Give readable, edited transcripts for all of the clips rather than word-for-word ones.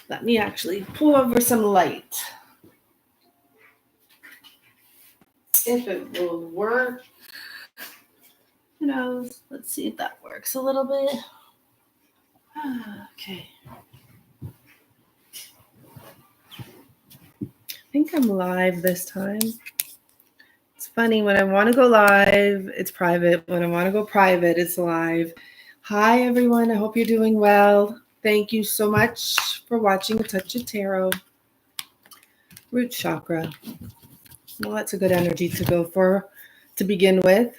Let me actually pull over some light. If it will work. Who knows? Let's see if that works a little bit. Okay. I think I'm live this time. It's funny, when I want to go live, it's private. When I want to go private, it's live. Hi, everyone. I hope you're doing well. Thank you so much for watching A Touch of Tarot. Root chakra. Well, that's a good energy to go for to begin with.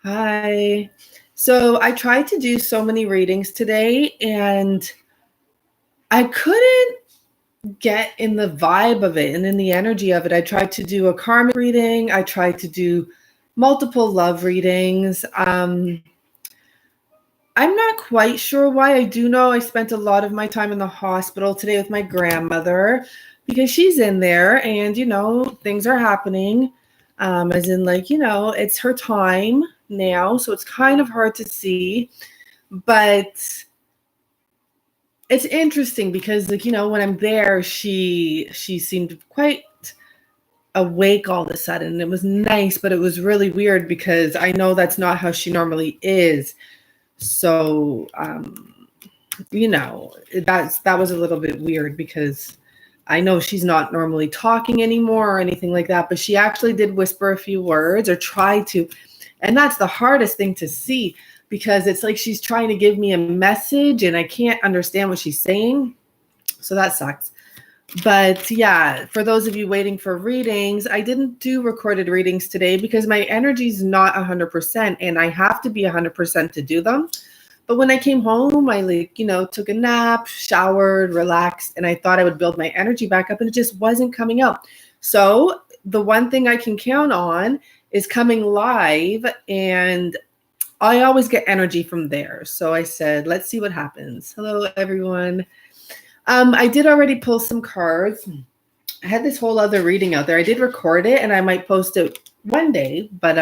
Hi. So I tried to do so many readings today, and I couldn't get in the vibe of it and in the energy of it. I tried to do a karmic reading. I tried to do multiple love readings. I'm not quite sure why. I do know I spent a lot of my time in the hospital today with my grandmother because she's in there and, things are happening. As in, it's her time now. So it's kind of hard to see. But it's interesting because, when I'm there, she seemed quite awake all of a sudden. It was nice, but it was really weird because I know that's not how she normally is. So, that was a little bit weird because I know she's not normally talking anymore or anything like that, but she actually did whisper a few words or try to. And that's the hardest thing to see because it's like she's trying to give me a message and I can't understand what she's saying. So that sucks. But yeah, for those of you waiting for readings, I didn't do recorded readings today because my energy is not 100% and I have to be 100% to do them. But when I came home, I took a nap, showered, relaxed, and I thought I would build my energy back up and it just wasn't coming out. So the one thing I can count on is coming live, and I always get energy from there. So I said, let's see what happens. Hello, everyone. I did already pull some cards. I had this whole other reading out there. I did record it, and I might post it one day, but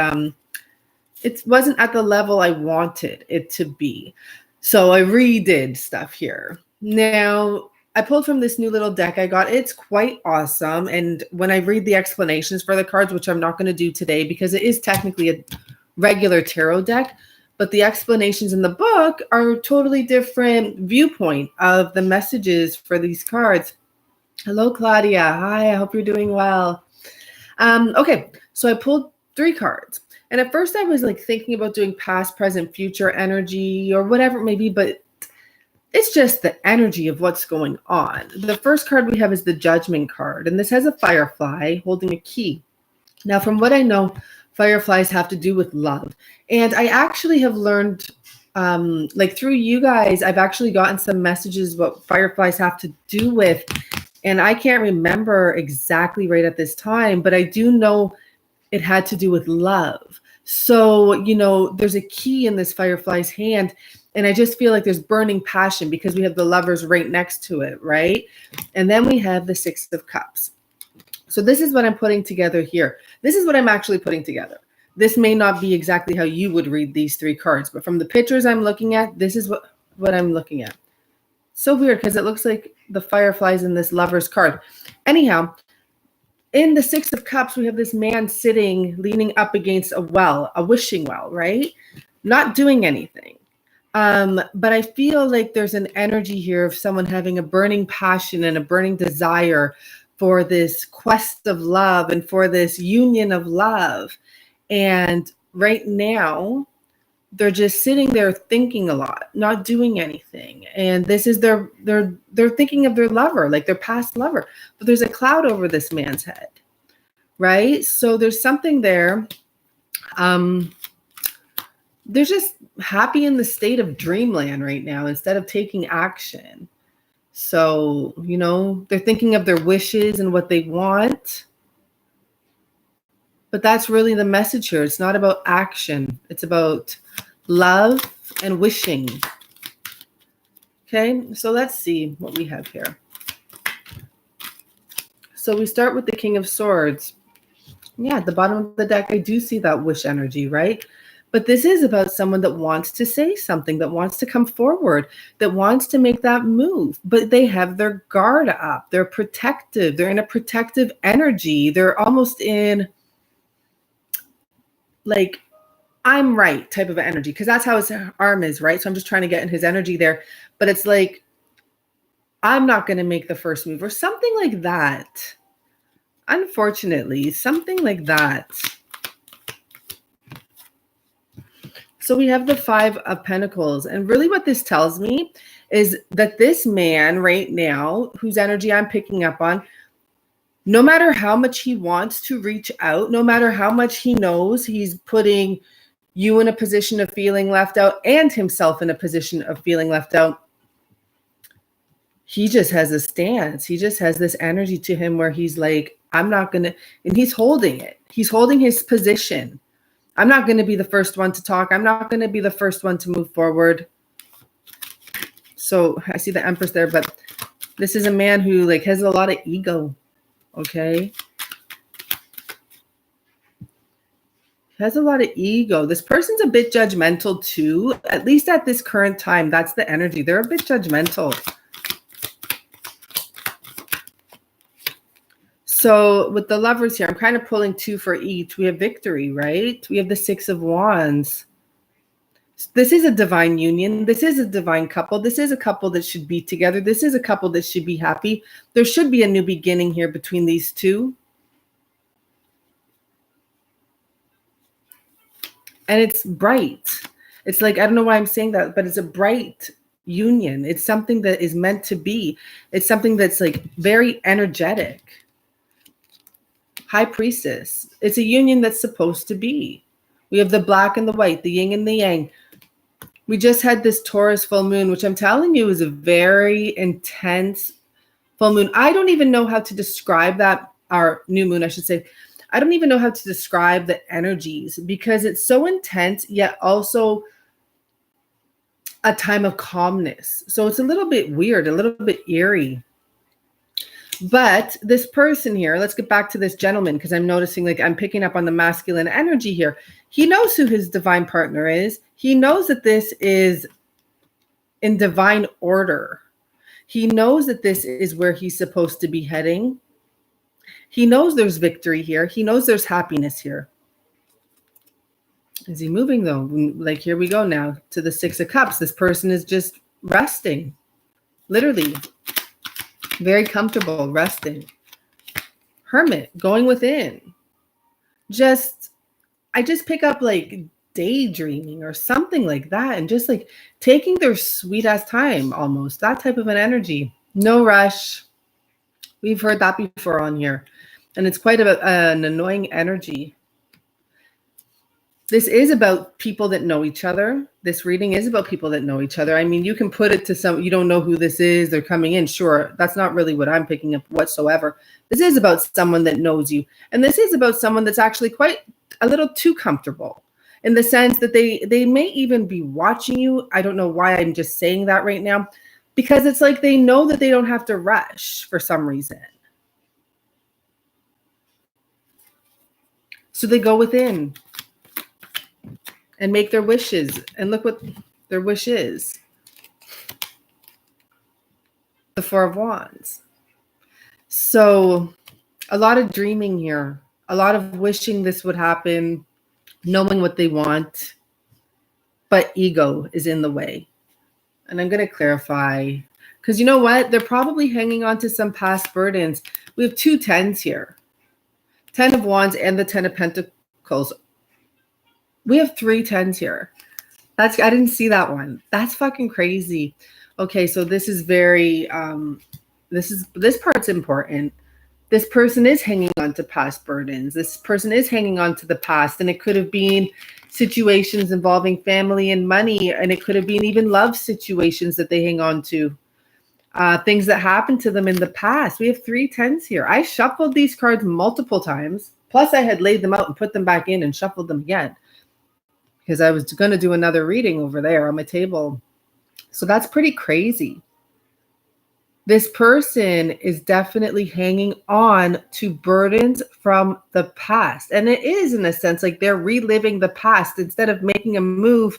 it wasn't at the level I wanted it to be. So I redid stuff here. Now, I pulled from this new little deck I got. It's quite awesome. And when I read the explanations for the cards, which I'm not going to do today because it is technically a regular tarot deck, but the explanations in the book are a totally different viewpoint of the messages for these cards. Hello, Claudia. Hi, I hope you're doing well. Okay, so I pulled 3 cards. And at first I was thinking about doing past, present, future energy or whatever it may be, but it's just the energy of what's going on. The first card we have is the Judgment card, and this has a firefly holding a key. Now, from what I know, fireflies have to do with love. And I actually have learned, through you guys, I've actually gotten some messages what fireflies have to do with. And I can't remember exactly right at this time, but I do know it had to do with love. So, there's a key in this firefly's hand. And I just feel like there's burning passion because we have the lovers right next to it, right? And then we have the 6 of Cups. So this is what I'm putting together here. This is what I'm actually putting together. This may not be exactly how you would read these 3 cards, but from the pictures I'm looking at, this is what I'm looking at. So weird because it looks like the fireflies in this lover's card. Anyhow, in the 6 of Cups, we have this man sitting, leaning up against a well, a wishing well, right? Not doing anything. But I feel like there's an energy here of someone having a burning passion and a burning desire for this quest of love and for this union of love. And right now, they're just sitting there thinking a lot, not doing anything. And this is they're thinking of their lover, like their past lover. But there's a cloud over this man's head, right? So there's something there. They're just happy in the state of dreamland right now instead of taking action. So, they're thinking of their wishes and what they want. But that's really the message here. It's not about action. It's about love and wishing. Okay, so let's see what we have here. So we start with the King of Swords. Yeah, at the bottom of the deck, I do see that wish energy, right? But this is about someone that wants to say something, that wants to come forward, that wants to make that move, but they have their guard up. They're protective. They're in a protective energy. They're almost in like, I'm right type of energy, because that's how his arm is, right? So I'm just trying to get in his energy there. But it's like, I'm not going to make the first move or something like that. Unfortunately, something like that. So we have the Five of Pentacles. And really what this tells me is that this man right now, whose energy I'm picking up on, no matter how much he wants to reach out, no matter how much he knows he's putting you in a position of feeling left out and himself in a position of feeling left out, he just has a stance. He just has this energy to him where he's like, I'm not going to, and he's holding it. He's holding his position. I'm not going to be the first one to talk. I'm not going to be the first one to move forward. So I see the Empress there, but this is a man who like has a lot of ego. Okay. Has a lot of ego. This person's a bit judgmental too, at least at this current time. That's the energy. They're a bit judgmental. So with the Lovers here, I'm kind of pulling two for each. We have Victory, right? We have the Six of Wands. This is a divine union. This is a divine couple. This is a couple that should be together. This is a couple that should be happy. There should be a new beginning here between these two. And it's bright. It's like, I don't know why I'm saying that, but it's a bright union. It's something that is meant to be. It's something that's like very energetic. High Priestess. It's a union that's supposed to be. We have the black and the white, the yin and the yang. We just had this Taurus full moon, which I'm telling you is a very intense full moon. I don't even know how to describe that, our new moon, I should say. I don't even know how to describe the energies because it's so intense, yet also a time of calmness. So it's a little bit weird, a little bit eerie. But this person here, let's get back to this gentleman because I'm noticing like I'm picking up on the masculine energy here. He knows who his divine partner is. He knows that this is in divine order. He knows that this is where he's supposed to be heading. He knows there's victory here. He knows there's happiness here. Is he moving though? Like here we go now to the Six of Cups. This person is just resting, literally. Very comfortable, resting. Hermit, going within. I just pick up like daydreaming or something like that and just like taking their sweet ass time almost. That type of an energy. No rush. We've heard that before on here. And it's quite an annoying energy. This is about people that know each other. This reading is about people that know each other. I mean, you can put it to some, you don't know who this is, they're coming in. Sure, that's not really what I'm picking up whatsoever. This is about someone that knows you. And this is about someone that's actually quite a little too comfortable in the sense that they may even be watching you. I don't know why I'm just saying that right now, because it's like they know that they don't have to rush for some reason. So they go within and make their wishes. And look what their wish is. The Four of Wands. So a lot of dreaming here. A lot of wishing this would happen. Knowing what they want. But ego is in the way. And I'm going to clarify. Because you know what? They're probably hanging on to some past burdens. We have two tens here. 10 of Wands and the 10 of Pentacles. We have 3 tens here. I didn't see that one. That's fucking crazy. Okay, so this is very this part's important. This person is hanging on to past burdens. This person is hanging on to the past, and it could have been situations involving family and money, and it could have been even love situations that they hang on to. Things that happened to them in the past. We have 3 tens here. I shuffled these cards multiple times. Plus, I had laid them out and put them back in and shuffled them again. Because I was going to do another reading over there on my table. So that's pretty crazy. This person is definitely hanging on to burdens from the past. And it is, in a sense, like they're reliving the past. Instead of making a move,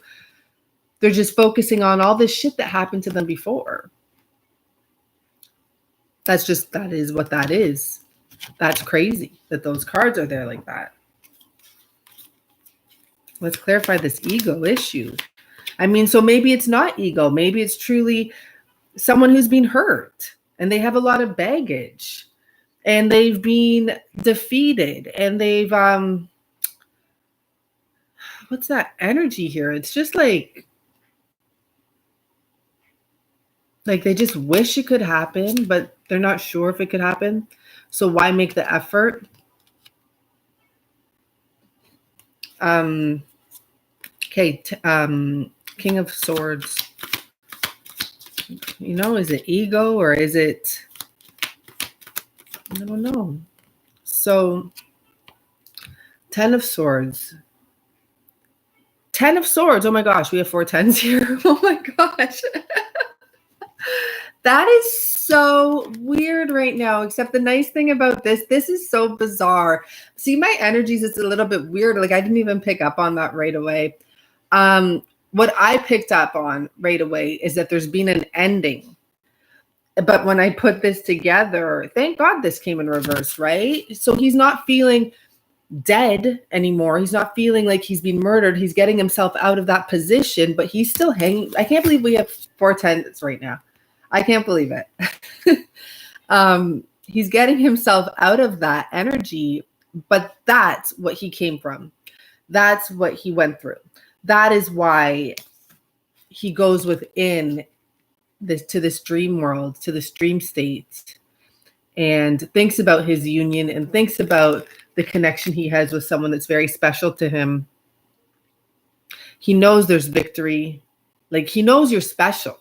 they're just focusing on all this shit that happened to them before. That is what that is. That's crazy that those cards are there like that. Let's clarify this ego issue. I mean, so maybe it's not ego. Maybe it's truly someone who's been hurt and they have a lot of baggage and they've been defeated and they've, what's that energy here? It's just like they just wish it could happen, but they're not sure if it could happen. So why make the effort? Okay, King of Swords. You know, is it ego or is it, I don't know. So 10 of Swords. 10 of Swords. Oh my gosh, we have 4 10s here. Oh my gosh. That is so weird right now, except the nice thing about this is so bizarre. See, my energies, it's a little bit weird. Like I didn't even pick up on that right away. What I picked up on right away is that there's been an ending. But when I put this together, thank God this came in reverse, right? So he's not feeling dead anymore. He's not feeling like he's been murdered. He's getting himself out of that position, but he's still hanging. I can't believe we have 4 10s right now. I can't believe it. He's getting himself out of that energy, but that's what he came from. That's what he went through. That is why he goes within this dream world, to this dream state, and thinks about his union and thinks about the connection he has with someone that's very special to him. He knows there's victory. Like he knows you're special.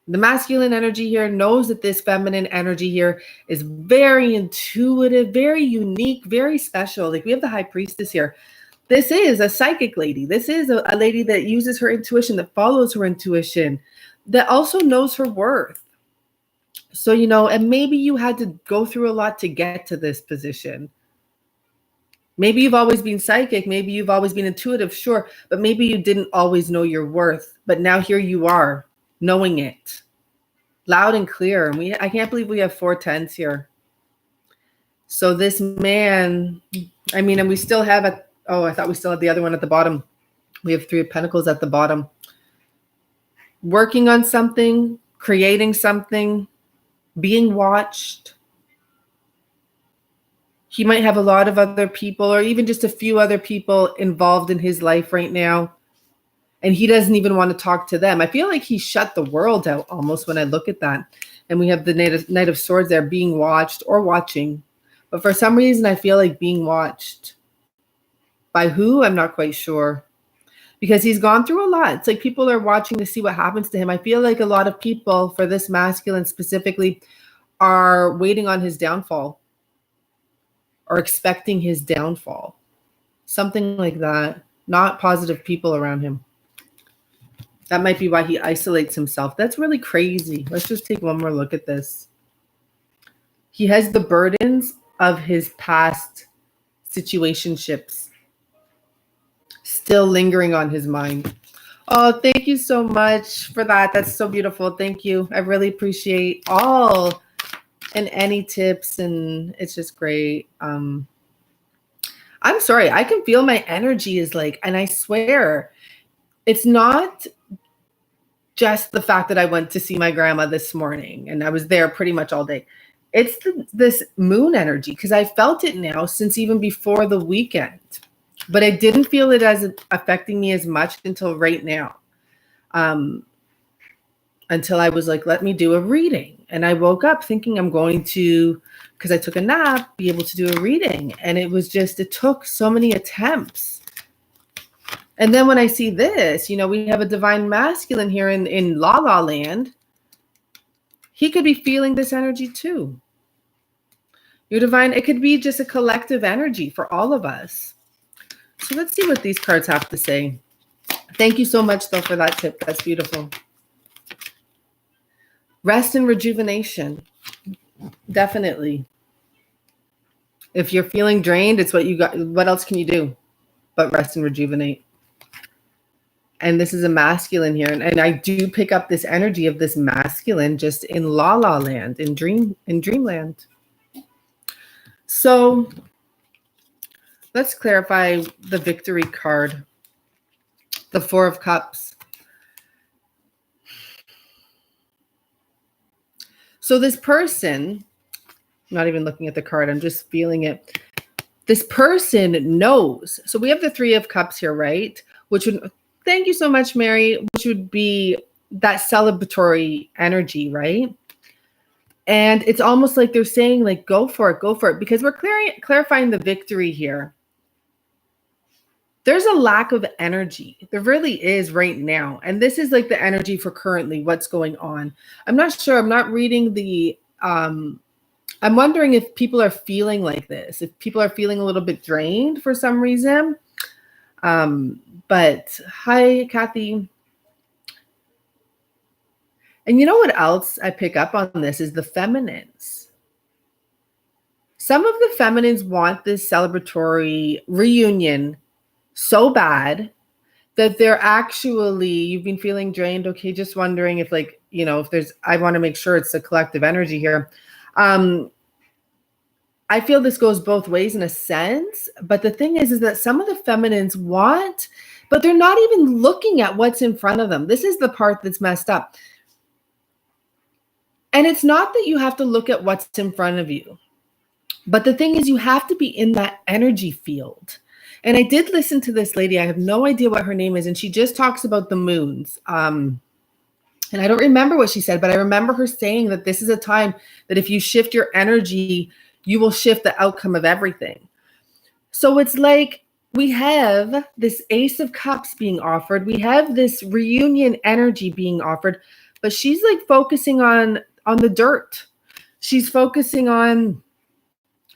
The masculine energy here knows that this feminine energy here is very intuitive, very unique, very special. Like we have the High Priestess here. This is a psychic lady. This is a lady that uses her intuition, that follows her intuition, that also knows her worth. So, you know, and maybe you had to go through a lot to get to this position. Maybe you've always been psychic. Maybe you've always been intuitive, sure. But maybe you didn't always know your worth. But now here you are, knowing it loud and clear. And I can't believe we have 4 10s here. So this man, I mean, and we still have I thought we still had the other one at the bottom. We have 3 of Pentacles at the bottom. Working on something, creating something, being watched. He might have a lot of other people or even just a few other people involved in his life right now. And he doesn't even want to talk to them. I feel like he shut the world out almost when I look at that. And we have the Knight of Swords there, being watched or watching. But for some reason, I feel like being watched. By who? I'm not quite sure. Because he's gone through a lot. It's like people are watching to see what happens to him. I feel like a lot of people, for this masculine specifically, are waiting on his downfall or expecting his downfall. Something like that. Not positive people around him. That might be why he isolates himself. That's really crazy. Let's just take one more look at this. He has the burdens of his past situationships still lingering on his mind. Oh, thank you so much for that. That's so beautiful. Thank you. I really appreciate all and any tips, and it's just great. I'm sorry. I can feel my energy is like, and I swear, it's not just the fact that I went to see my grandma this morning and I was there pretty much all day. It's this moon energy, because I felt it now since even before the weekend, but I didn't feel it as affecting me as much until right now. Until I was like, let me do a reading. And I woke up thinking I'm going to, because I took a nap, be able to do a reading. And it was just, it took so many attempts. And then when I see this, you know, we have a divine masculine here in La La Land. He could be feeling this energy too. Your divine, it could be just a collective energy for all of us. So let's see what these cards have to say. Thank you so much, though, for that tip. That's beautiful. Rest and rejuvenation. Definitely. If you're feeling drained, it's what you got. What else can you do but rest and rejuvenate? And this is a masculine here. And I do pick up this energy of this masculine just in la la land, in dreamland. So let's clarify the victory card. The Four of Cups. So this person, I'm not even looking at the card, I'm just feeling it. This person knows. So we have the Three of Cups here, right? Which would, thank you so much, Mary, which would be that celebratory energy, right? And it's almost like they're saying, like, go for it, because we're clarifying the victory here. There's a lack of energy. There really is right now. And this is like the energy for currently what's going on. I'm not sure. I'm not reading the, I'm wondering if people are feeling like this, if people are feeling a little bit drained for some reason. But hi, Kathy. And you know what else I pick up on this is the feminines. Some of the feminines want this celebratory reunion so bad that they're actually, you've been feeling drained. Okay, just wondering if, like, you know, if there's, I want to make sure it's a collective energy here. I feel this goes both ways in a sense, but the thing is that some of the feminines want, but they're not even looking at what's in front of them. This is the part that's messed up. And it's not that you have to look at what's in front of you, but the thing is you have to be in that energy field. And I did listen to this lady. I have no idea what her name is. And she just talks about the moons. And I don't remember what she said, but I remember her saying that this is a time that if you shift your energy, you will shift the outcome of everything. So it's like we have this Ace of Cups being offered. We have this reunion energy being offered, but she's like focusing on the dirt. She's focusing on,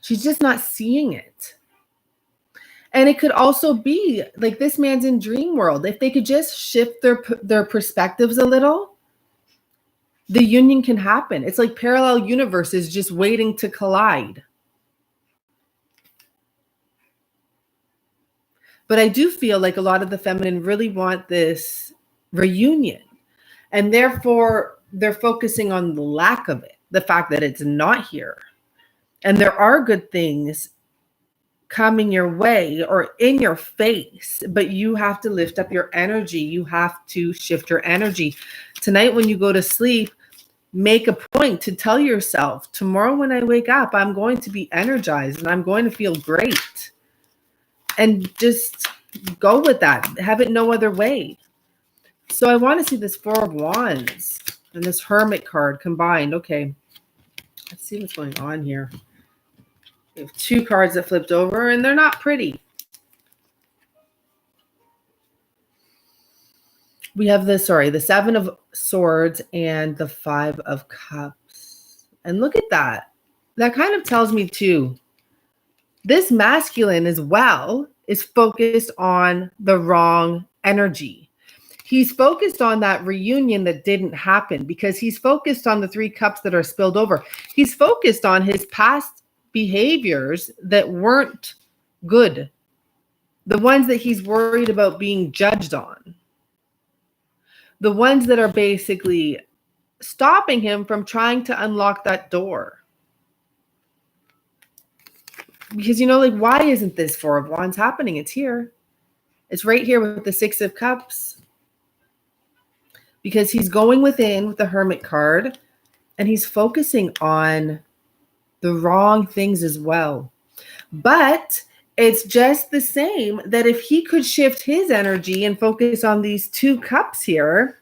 she's just not seeing it. And it could also be like this man's in dream world. If they could just shift their perspectives a little, the union can happen. It's like parallel universes just waiting to collide. But I do feel like a lot of the feminine really want this reunion. And therefore, they're focusing on the lack of it, the fact that it's not here. And there are good things coming your way or in your face, but you have to lift up your energy. You have to shift your energy. Tonight, when you go to sleep, make a point to tell yourself, tomorrow when I wake up, I'm going to be energized and I'm going to feel great. And just go with that. Have it no other way. So I want to see this Four of Wands and this Hermit card combined. Okay, let's see what's going on here. We have two cards that flipped over, and they're not pretty. We have the Seven of Swords and the Five of Cups. And look at that. That kind of tells me too, this masculine as well is focused on the wrong energy. He's focused on that reunion that didn't happen because he's focused on the Three Cups that are spilled over. He's focused on his past behaviors that weren't good, the ones that he's worried about being judged on, the ones that are basically stopping him from trying to unlock that door. Because, you know, like, why isn't this Four of Wands happening? It's here. It's right here with the Six of Cups. Because he's going within with the Hermit card and he's focusing on the wrong things as well. But it's just the same that if he could shift his energy and focus on these two cups here,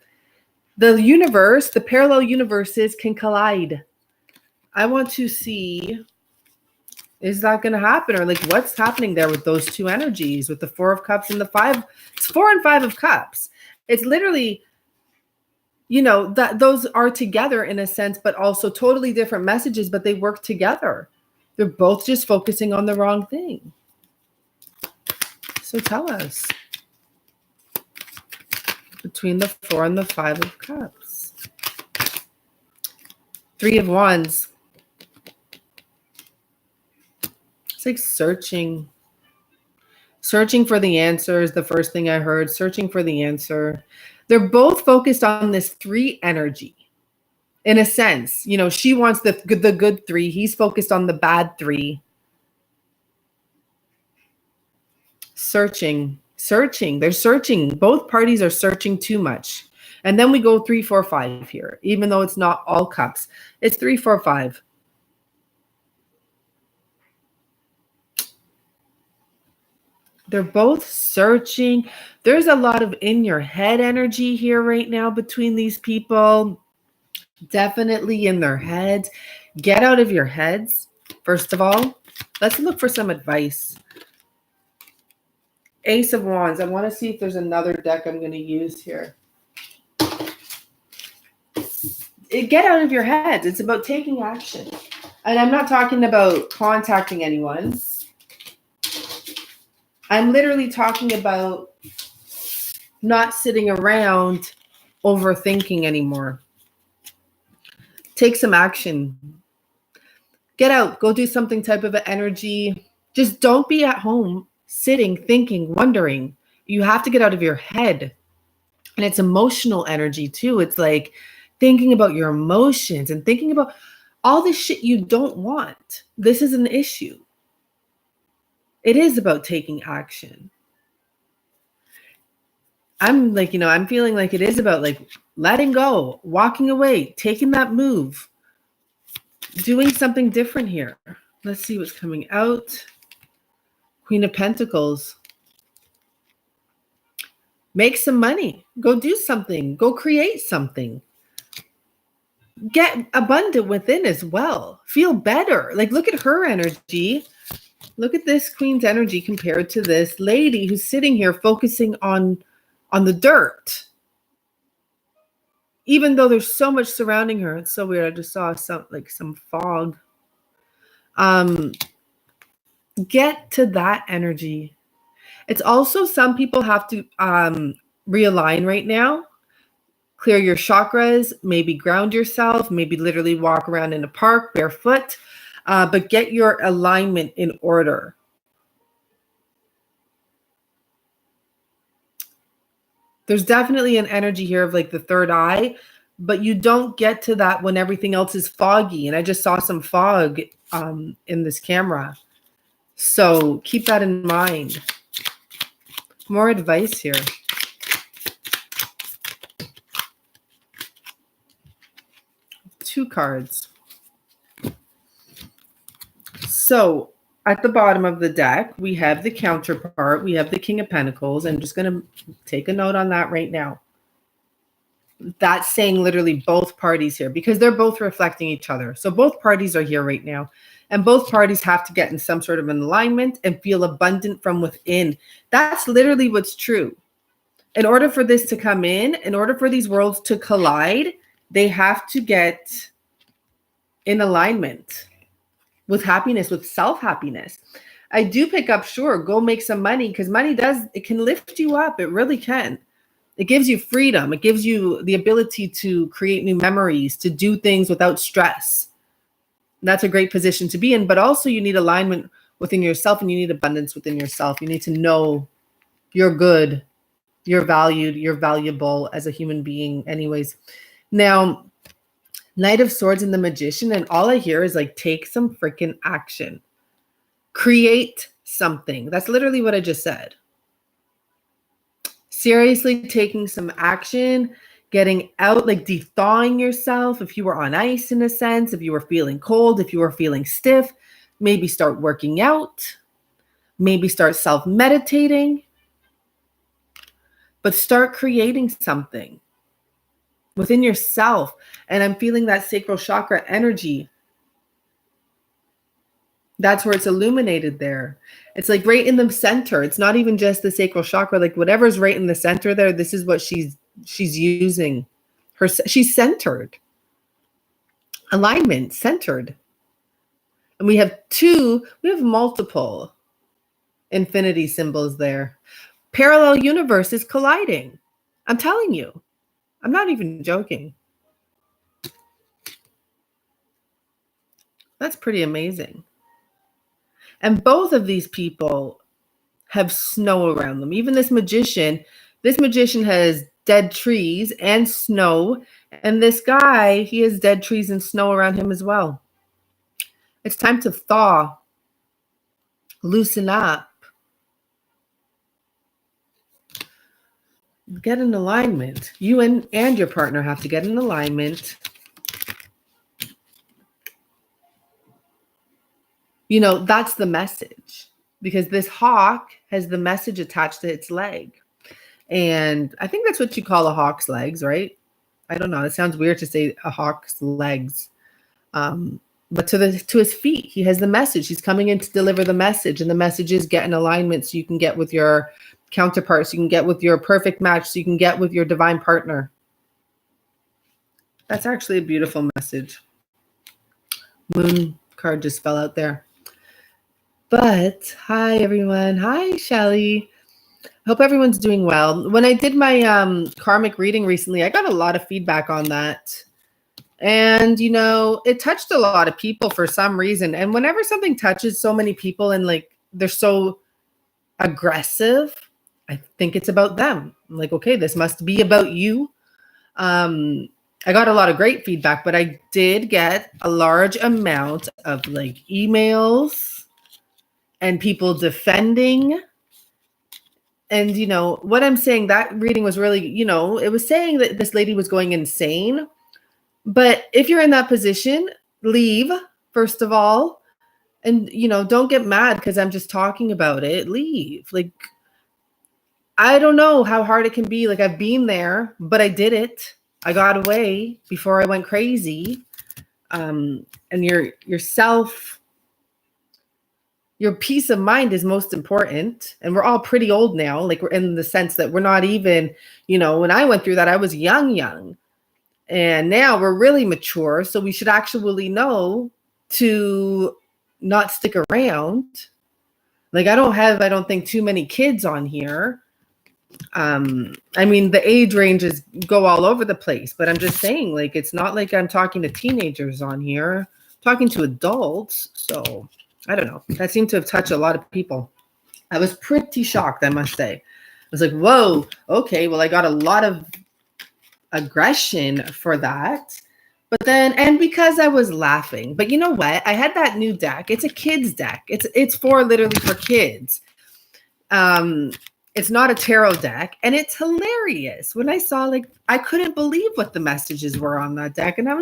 the universe, the parallel universes can collide. I want to see, is that going to happen? Or like, what's happening there with those two energies, with the Four of Cups and the Five? It's Four and Five of Cups. It's literally, you know, that those are together in a sense, but also totally different messages, but they work together. They're both just focusing on the wrong thing. So tell us, between the Four and the Five of Cups. Three of Wands. It's like searching for the answer is the first thing I heard. Searching for the answer. They're both focused on this 3 energy. In a sense, you know, she wants the good 3. He's focused on the bad 3. Searching. They're searching. Both parties are searching too much. And then we go 3, 4, 5 here, even though it's not all cups. It's 3, 4, 5. They're both searching. There's a lot of in your head energy here right now between these people. Definitely in their heads. Get out of your heads. First of all, let's look for some advice. Ace of Wands. I want to see if there's another deck I'm going to use here. Get out of your heads. It's about taking action. And I'm not talking about contacting anyone. I'm literally talking about not sitting around overthinking anymore. Take some action. Get out. Go do something type of energy. Just don't be at home sitting, thinking, wondering. You have to get out of your head. And it's emotional energy too. It's like thinking about your emotions and thinking about all the shit you don't want. This is an issue. It is about taking action. I'm like, you know, I'm feeling like it is about like letting go, walking away, taking that move, doing something different here. Let's see what's coming out. Queen of Pentacles. Make some money. Go do something. Go create something. Get abundant within as well. Feel better. Like, look at her energy. Look at this Queen's energy compared to this lady who's sitting here focusing on the dirt. Even though there's so much surrounding her. It's so weird. I just saw some fog. Get to that energy. It's also some people have to realign right now. Clear your chakras, maybe ground yourself, maybe literally walk around in a park barefoot, but get your alignment in order. There's definitely an energy here of like the third eye, but you don't get to that when everything else is foggy. And I just saw some fog in this camera. So keep that in mind. More advice here. Two cards. So at the bottom of the deck, we have the counterpart. We have the King of Pentacles. I'm just going to take a note on that right now. That's saying literally both parties here because they're both reflecting each other. So both parties are here right now. And both parties have to get in some sort of an alignment and feel abundant from within. That's literally what's true. In order for this to come in order for these worlds to collide, they have to get in alignment with happiness, with self-happiness. I do pick up, sure, go make some money because money it can lift you up. It really can. It gives you freedom. It gives you the ability to create new memories, to do things without stress. That's a great position to be in, but also you need alignment within yourself and you need abundance within yourself. You need to know you're good, you're valued, you're valuable as a human being anyways. Now, Knight of Swords and the Magician, and all I hear is like, take some freaking action. Create something. That's literally what I just said. Seriously taking some action, getting out, like de-thawing yourself. If you were on ice in a sense, if you were feeling cold, if you were feeling stiff, maybe start working out, maybe start self-meditating, but start creating something within yourself. And I'm feeling that sacral chakra energy. That's where it's illuminated there. It's like right in the center. It's not even just the sacral chakra, like whatever's right in the center there, this is what she's using. She's centered. Alignment, centered. And we have multiple infinity symbols there. Parallel universes colliding. I'm telling you. I'm not even joking. That's pretty amazing. And both of these people have snow around them. Even this magician has dead trees and snow. And this guy, he has dead trees and snow around him as well. It's time to thaw, loosen up, get in alignment. You and your partner have to get in alignment. You know, that's the message, because this hawk has the message attached to its leg. And I think that's what you call a hawk's legs, right? I don't know. It sounds weird to say a hawk's legs. But to his feet, he has the message. He's coming in to deliver the message. And the message is get in alignment so you can get with your counterparts, you can get with your perfect match, so you can get with your divine partner. That's actually a beautiful message. Moon card just fell out there. But hi, everyone. Hi, Shelly. Hope everyone's doing well. When I did my karmic reading recently, I got a lot of feedback on that. And, you know, it touched a lot of people for some reason. And whenever something touches so many people and like they're so aggressive, I think it's about them. I'm like, okay, this must be about you. I got a lot of great feedback, but I did get a large amount of like emails and people defending. And, you know, what I'm saying, that reading was really, you know, it was saying that this lady was going insane. But if you're in that position, leave, first of all. And, you know, don't get mad because I'm just talking about it. Leave. Like, I don't know how hard it can be. Like, I've been there, but I did it. I got away before I went crazy. And your peace of mind is most important. And we're all pretty old now. Like, we're in the sense that we're not even, you know, when I went through that, I was young. And now we're really mature. So we should actually know to not stick around. Like, I don't think too many kids on here. I mean, the age ranges go all over the place, but I'm just saying, like, it's not like I'm talking to teenagers on here, I'm talking to adults. So I don't know. That seemed to have touched a lot of people. I was pretty shocked, I must say. I was like, whoa, okay, well, I got a lot of aggression for that. But then, and because I was laughing, but you know what? I had that new deck. It's a kid's deck. It's literally for kids. It's not a tarot deck, and it's hilarious. When I saw, like, I couldn't believe what the messages were on that deck, and I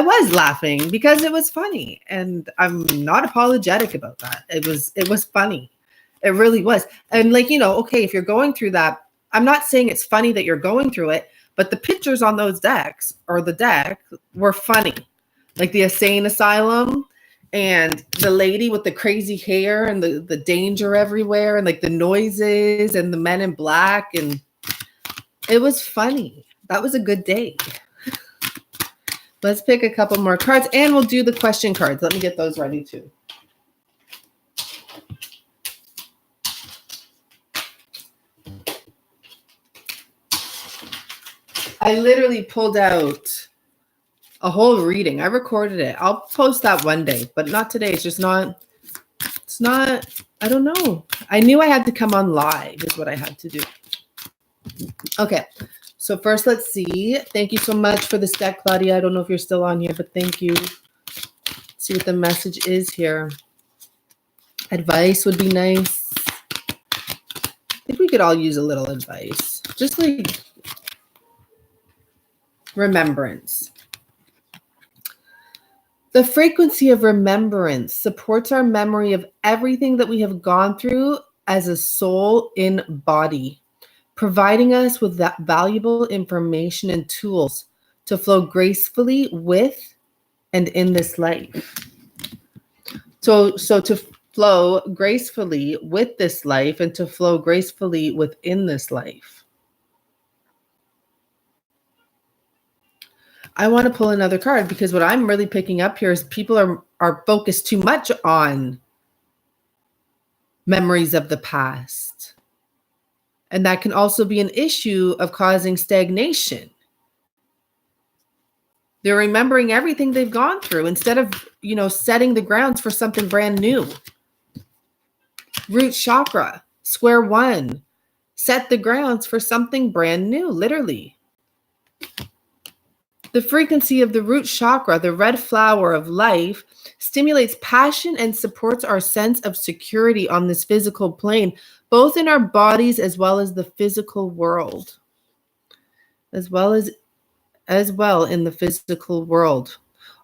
was laughing because it was funny, and I'm not apologetic about that. It was funny. It really was. And, like, you know, okay, if you're going through that, I'm not saying it's funny that you're going through it, but the pictures on those decks or the deck were funny. Like the insane asylum and the lady with the crazy hair and the danger everywhere and like the noises and the men in black. And it was funny. That was a good day. Let's pick a couple more cards and we'll do the question cards. Let me get those ready too. I literally pulled out a whole reading. I recorded it. I'll post that one day, but not today. It's not, I don't know. I knew I had to come on live is what I had to do. Okay. So first, let's see. Thank you so much for this deck, Claudia. I don't know if you're still on here, but thank you. Let's see what the message is here. Advice would be nice. I think we could all use a little advice. Just like remembrance. The frequency of remembrance supports our memory of everything that we have gone through as a soul in body, providing us with that valuable information and tools to flow gracefully with and in this life. So to flow gracefully with this life and to flow gracefully within this life. I want to pull another card because what I'm really picking up here is people are focused too much on memories of the past. And that can also be an issue of causing stagnation. They're remembering everything they've gone through instead of, setting the grounds for something brand new. Root chakra, square one. Set the grounds for something brand new, literally. The frequency of the root chakra, the red flower of life, stimulates passion and supports our sense of security on this physical plane, both in our bodies as well as the physical world. As well in the physical world,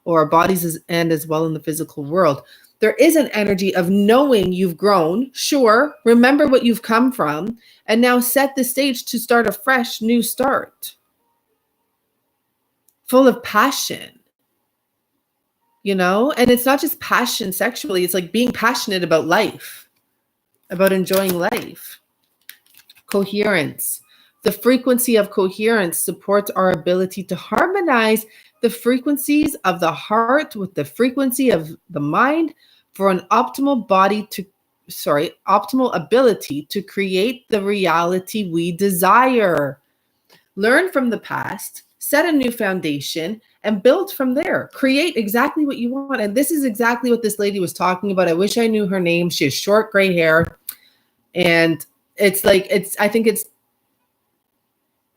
or our bodies and as well in the physical world. There is an energy of knowing you've grown. Sure, remember what you've come from, and now set the stage to start a fresh new start. Full of passion, and it's not just passion sexually, it's like being passionate about life, about enjoying life. Coherence. The frequency of coherence supports our ability to harmonize the frequencies of the heart with the frequency of the mind for an optimal ability to create the reality we desire. Learn from the past, set a new foundation, and build from there. Create exactly what you want. And this is exactly what this lady was talking about. I wish I knew her name. She has short gray hair. And I think it's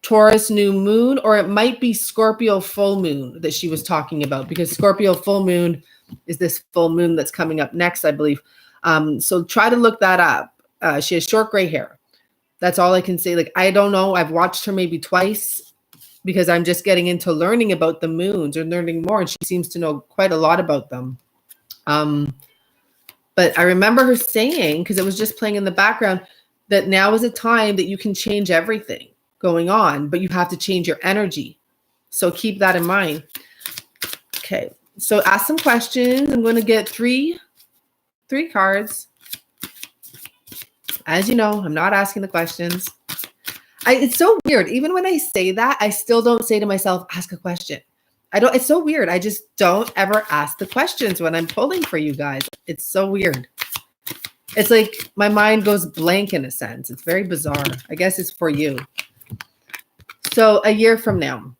Taurus new moon, or it might be Scorpio full moon that she was talking about, because Scorpio full moon is this full moon that's coming up next, I believe. So try to look that up. She has short gray hair. That's all I can say. Like, I don't know. I've watched her maybe twice because I'm just getting into learning about the moons or learning more. And she seems to know quite a lot about them. But I remember her saying, because it was just playing in the background, that now is a time that you can change everything going on, but you have to change your energy. So keep that in mind. Okay, so ask some questions. I'm going to get three cards. As you know, I'm not asking the questions. It's so weird. Even when I say that, I still don't say to myself, ask a question. It's so weird. I just don't ever ask the questions when I'm pulling for you guys. It's so weird. It's like my mind goes blank in a sense. It's very bizarre. I guess it's for you. So a year from now.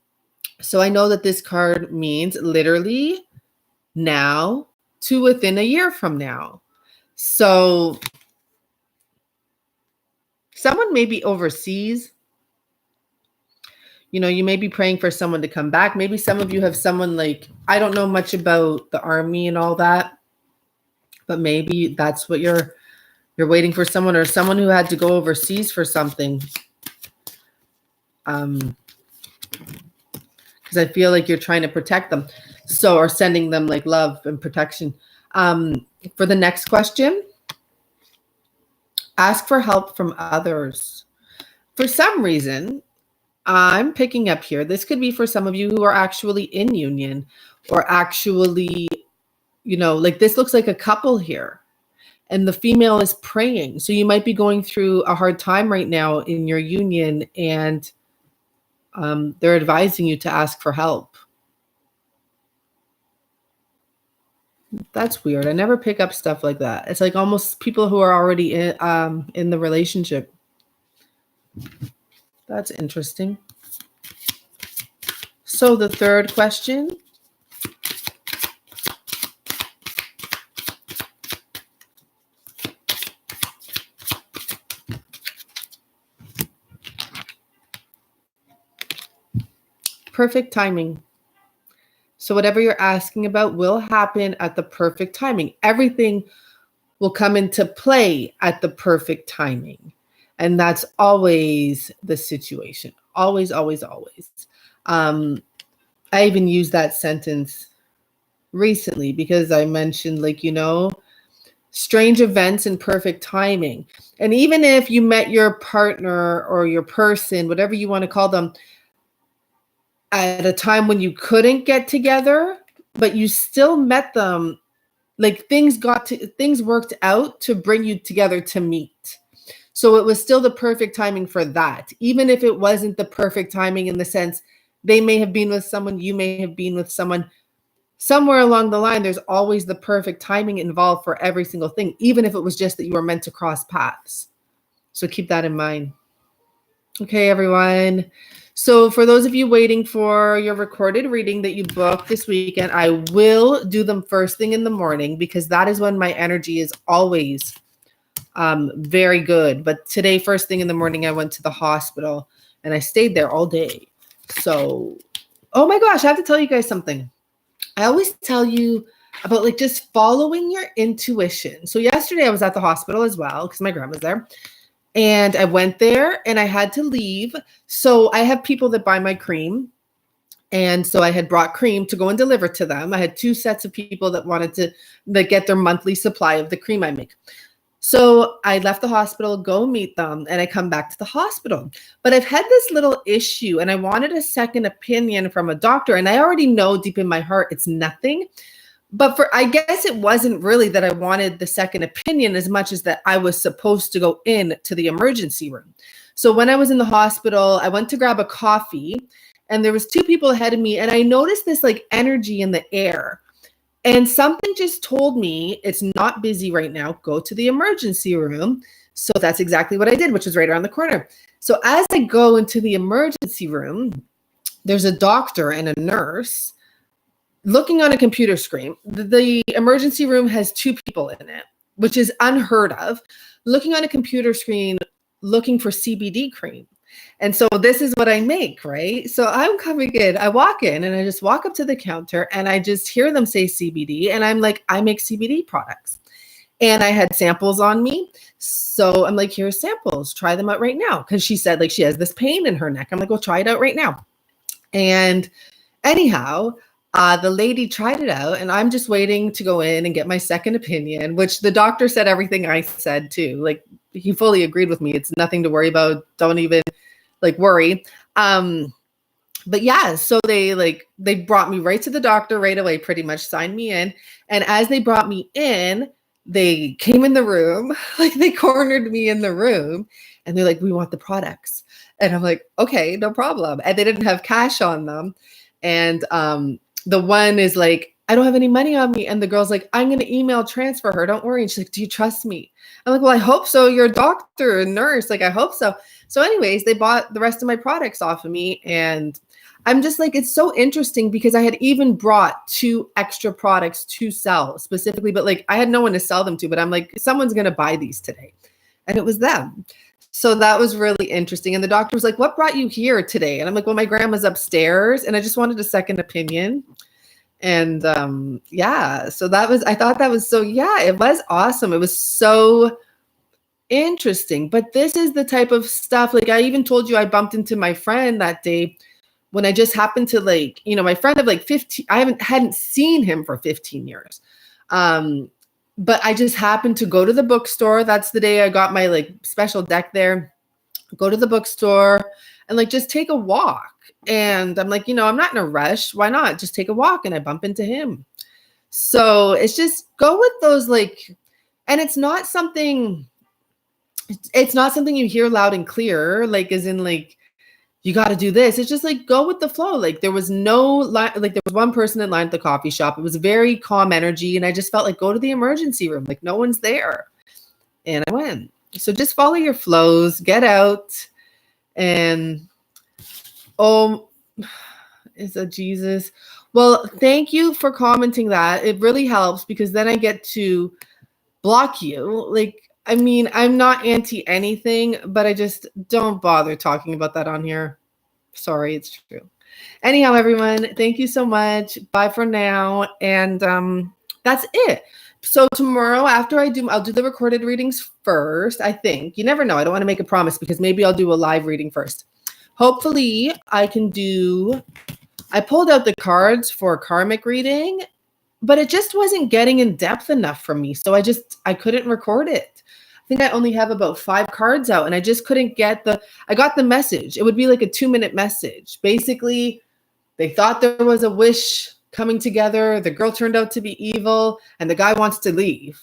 So I know that this card means literally now to within a year from now. So someone may be overseas. You may be praying for someone to come back. Maybe some of you have someone I don't know much about the army and all that, but maybe that's what you're waiting for, someone, or someone who had to go overseas for something. Because I feel like you're trying to protect them. So, or sending them love and protection. For the next question, ask for help from others. For some reason, I'm picking up here, this could be for some of you who are actually in union, or actually, this looks like a couple here. And the female is praying. So you might be going through a hard time right now in your union, and they're advising you to ask for help. That's weird. I never pick up stuff like that. It's like almost people who are already in the relationship. That's interesting. So the third question. Perfect timing. So whatever you're asking about will happen at the perfect timing. Everything will come into play at the perfect timing. And that's always the situation. Always, always, always. I even used that sentence recently because I mentioned, strange events and perfect timing. And even if you met your partner or your person, whatever you want to call them, at a time when you couldn't get together, but you still met them, things worked out to bring you together to meet. So it was still the perfect timing for that. Even if it wasn't the perfect timing in the sense they may have been with someone, you may have been with someone, somewhere along the line, there's always the perfect timing involved for every single thing, even if it was just that you were meant to cross paths. So keep that in mind. Okay, everyone. So for those of you waiting for your recorded reading that you booked this weekend, I will do them first thing in the morning because that is when my energy is always very good. But today, first thing in the morning, I went to the hospital and I stayed there all day. So, oh my gosh, I have to tell you guys something. I always tell you about like just following your intuition. So yesterday I was at the hospital as well because my grandma's there. And I went there and I had to leave. So I have people that buy my cream. And so I had brought cream to go and deliver to them. I had 2 sets of people that wanted to get their monthly supply of the cream I make. So I left the hospital, go meet them, and I come back to the hospital. But I've had this little issue and I wanted a second opinion from a doctor. And I already know deep in my heart it's nothing. But I guess it wasn't really that I wanted the second opinion as much as that I was supposed to go in to the emergency room. So when I was in the hospital, I went to grab a coffee and there was 2 people ahead of me and I noticed this like energy in the air. And something just told me it's not busy right now. Go to the emergency room. So that's exactly what I did, which was right around the corner. So as I go into the emergency room, there's a doctor and a nurse looking on a computer screen. The emergency room has 2 people in it, which is unheard of. Looking on a computer screen, looking for CBD cream. And so this is what I make, right? So I'm coming in, I walk in and I just walk up to the counter and I just hear them say CBD. And I'm like, I make CBD products. And I had samples on me. So I'm like, here's samples, try them out right now. Because she said like she has this pain in her neck. I'm like, well, try it out right now. And anyhow, the lady tried it out and I'm just waiting to go in and get my second opinion, which the doctor said everything I said too. Like he fully agreed with me. It's nothing to worry about. Don't even like worry. But yeah, so they brought me right to the doctor right away, pretty much signed me in. And as they brought me in, they came in the room, like they cornered me in the room and they're like, we want the products. And I'm like, okay, no problem. And they didn't have cash on them. And, the one is like, I don't have any money on me. And the girl's like, I'm going to email transfer her. Don't worry. And she's like, do you trust me? I'm like, well, I hope so. You're a doctor, a nurse. Like, I hope so. So anyways, they bought the rest of my products off of me. And I'm just like, it's so interesting because I had even brought 2 extra products to sell specifically, but like I had no one to sell them to, but I'm like, someone's going to buy these today. And it was them. So that was really interesting. And the doctor was like, what brought you here today? And I'm like, well, my grandma's upstairs and I just wanted a second opinion. And yeah, so I thought that was so, yeah, it was awesome. It was so interesting. But this is the type of stuff, like I even told you I bumped into my friend that day when I just happened to like, my friend of like 15, I hadn't seen him for 15 years. But I just happened to go to the bookstore. That's the day I got my like special deck there. Go to the bookstore and like just take a walk. And I'm like, I'm not in a rush. Why not? Just take a walk. And I bump into him. So it's just go with those like, and it's not something you hear loud and clear, like as in like, you got to do this. It's just like, go with the flow. Like there was there was one person in line at the coffee shop. It was very calm energy. And I just felt like, go to the emergency room. Like no one's there. And I went. So just follow your flows, get out. And, is a Jesus. Well, thank you for commenting that. It really helps because then I get to block you. Like, I mean, I'm not anti anything, but I just don't bother talking about that on here. Sorry, it's true. Anyhow, everyone, thank you so much. Bye for now. And that's it. So tomorrow after I'll do the recorded readings first, I think. You never know. I don't want to make a promise because maybe I'll do a live reading first. Hopefully I pulled out the cards for a karmic reading, but it just wasn't getting in depth enough for me. So I couldn't record it. I think I only have about 5 cards out and I just couldn't I got the message. It would be like a 2-minute message. Basically, they thought there was a wish coming together. The girl turned out to be evil and the guy wants to leave.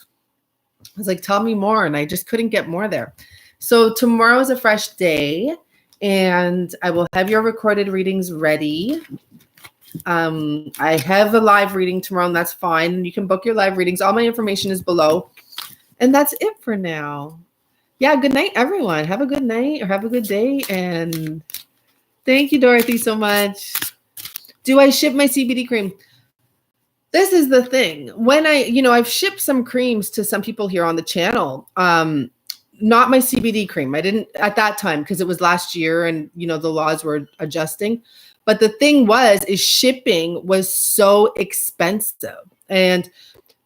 I was like, tell me more. And I just couldn't get more there. So tomorrow is a fresh day and I will have your recorded readings ready. I have a live reading tomorrow and that's fine. You can book your live readings. All my information is below. And that's it for now. Yeah, good night, everyone. Have a good night or have a good day. And Thank you, Dorothy, so much. Do I ship my CBD cream? This is the thing. When I've shipped some creams to some people here on the channel. Not my CBD cream. I didn't at that time because it was last year and the laws were adjusting. But the thing is shipping was so expensive. And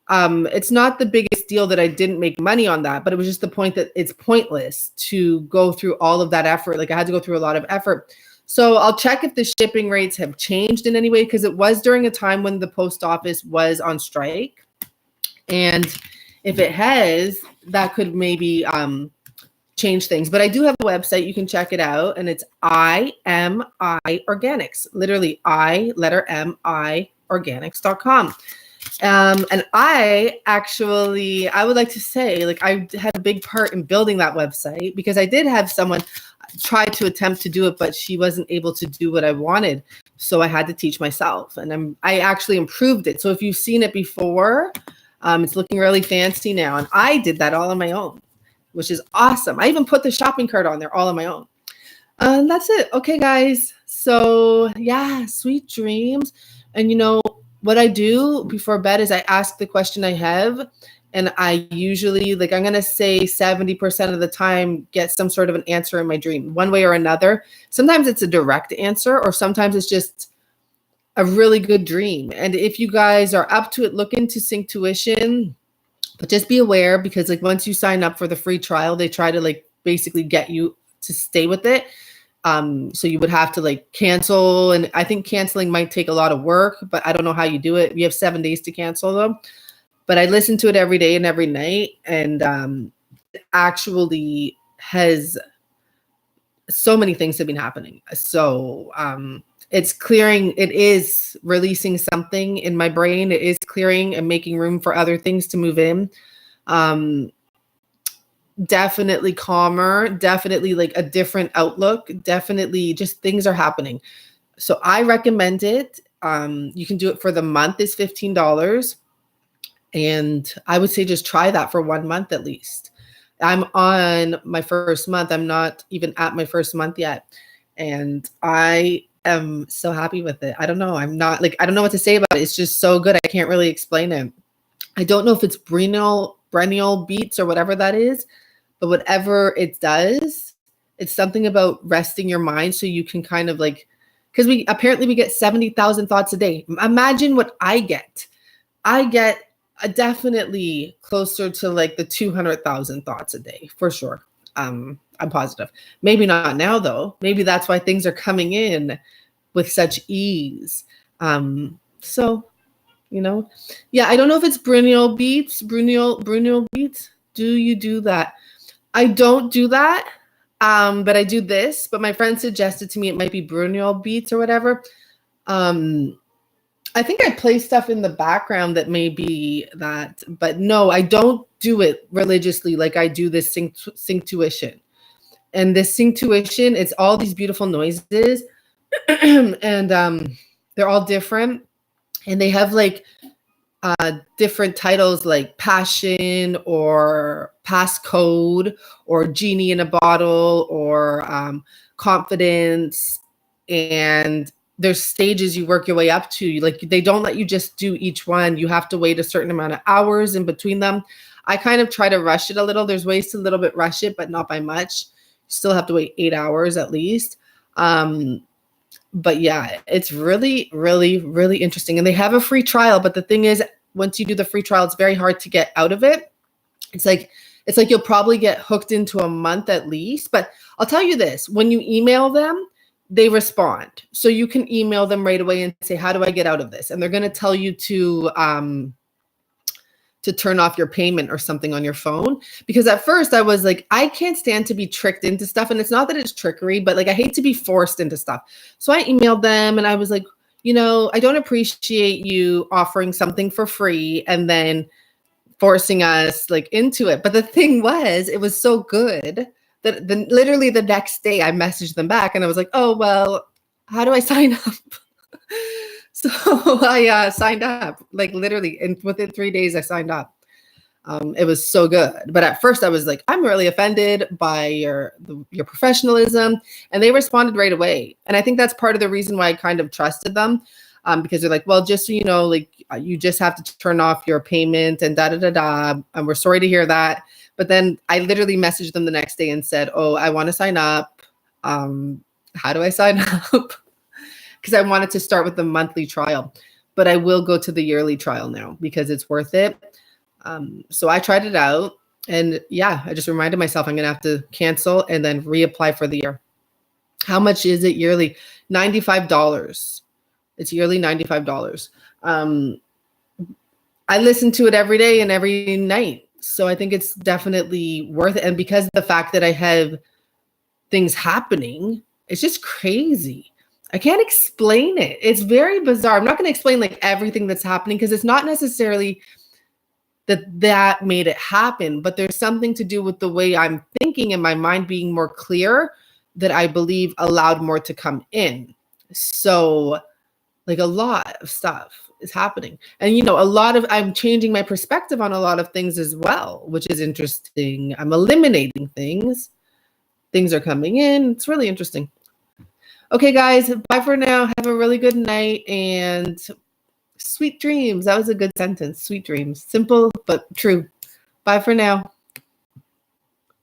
it's not the biggest deal that I didn't make money on that, but it was just the point that it's pointless to go through all of that effort. Like I had to go through a lot of effort. So I'll check if the shipping rates have changed in any way, because it was during a time when the post office was on strike. And if it has, that could maybe change things. But I do have a website. You can check it out. And it's IMI Organics. Literally letter M-I organics.com. And I would like to say, like, I had a big part in building that website, because I did have someone try to attempt to do it, but she wasn't able to do what I wanted. So I had to teach myself, and I actually improved it. So if you've seen it before, it's looking really fancy now. And I did that all on my own, which is awesome. I even put the shopping cart on there all on my own. That's it. Okay, guys. So yeah, sweet dreams. And what I do before bed is I ask the question I have, and I usually, like, I'm going to say 70% of the time, get some sort of an answer in my dream, one way or another. Sometimes it's a direct answer, or sometimes it's just a really good dream. And if you guys are up to it, look into Synctuition, but just be aware, because like once you sign up for the free trial, they try to like basically get you to stay with it. So you would have to like cancel, and I think canceling might take a lot of work, but I don't know how you do it. You have 7 days to cancel them. But I listen to it every day and every night, and it actually has so many things have been happening. So it's clearing, it is releasing something in my brain. It is clearing and making room for other things to move in. Definitely calmer, definitely like a different outlook, definitely just things are happening. So I recommend it. You can do it for the month, is $15. And I would say just try that for 1 month at least. I'm on my first month. I'm not even at my first month yet. And I am so happy with it. I don't know. I don't know what to say about it. It's just so good. I can't really explain it. I don't know if it's Brenial beats or whatever that is, but whatever it does, it's something about resting your mind so you can kind of like, because we get 70,000 thoughts a day. Imagine what I get. I get definitely closer to like the 200,000 thoughts a day for sure. I'm positive. Maybe not now though. Maybe that's why things are coming in with such ease. So, yeah, I don't know if it's Bruniel beats. Do you do that? I don't do that. But I do this. But my friend suggested to me it might be Bruniel beats or whatever. I think I play stuff in the background that may be that, but no, I don't do it religiously like I do this Synctuition. And this Synctuition, it's all these beautiful noises, and they're all different, and they have like different titles like Passion or Passcode or Genie in a Bottle or Confidence, and there's stages you work your way up to. Like they don't let you just do each one. You have to wait a certain amount of hours in between them. I kind of try to rush it a little. There's ways to a little bit rush it, but not by much. You still have to wait 8 hours at least. But yeah, it's really, really, really interesting. And they have a free trial. But the thing is, once you do the free trial, it's very hard to get out of it. It's like you'll probably get hooked into a month at least. But I'll tell you this, when you email them, they respond. So you can email them right away and say, how do I get out of this? And they're going to tell you to turn off your payment or something on your phone. Because at first I was like, I can't stand to be tricked into stuff. And it's not that it's trickery, but like I hate to be forced into stuff. So I emailed them and I was like, I don't appreciate you offering something for free and then forcing us like into it. But the thing was, it was so good that literally the next day I messaged them back and I was like, oh, well, how do I sign up? So I signed up, like literally, and within 3 days I signed up. It was so good. But at first I was like, I'm really offended by your professionalism. And they responded right away. And I think that's part of the reason why I kind of trusted them. Because they're like, well, just so you know, like you just have to turn off your payment and da da da da. And we're sorry to hear that. But then I literally messaged them the next day and said, oh, I want to sign up. How do I sign up? Because I wanted to start with the monthly trial, but I will go to the yearly trial now because it's worth it. So I tried it out, and yeah, I just reminded myself I'm going to have to cancel and then reapply for the year. How much is it yearly? $95. It's yearly $95. I listen to it every day and every night. So I think it's definitely worth it. And because of the fact that I have things happening, it's just crazy. I can't explain it. It's very bizarre. I'm not going to explain like everything that's happening because it's not necessarily that made it happen, but there's something to do with the way I'm thinking and my mind being more clear that I believe allowed more to come in. So like a lot of stuff is happening. And, I'm changing my perspective on a lot of things as well, which is interesting. I'm eliminating things. Things are coming in. It's really interesting. Okay, guys, bye for now. Have a really good night and sweet dreams. That was a good sentence. Sweet dreams. Simple, but true. Bye for now.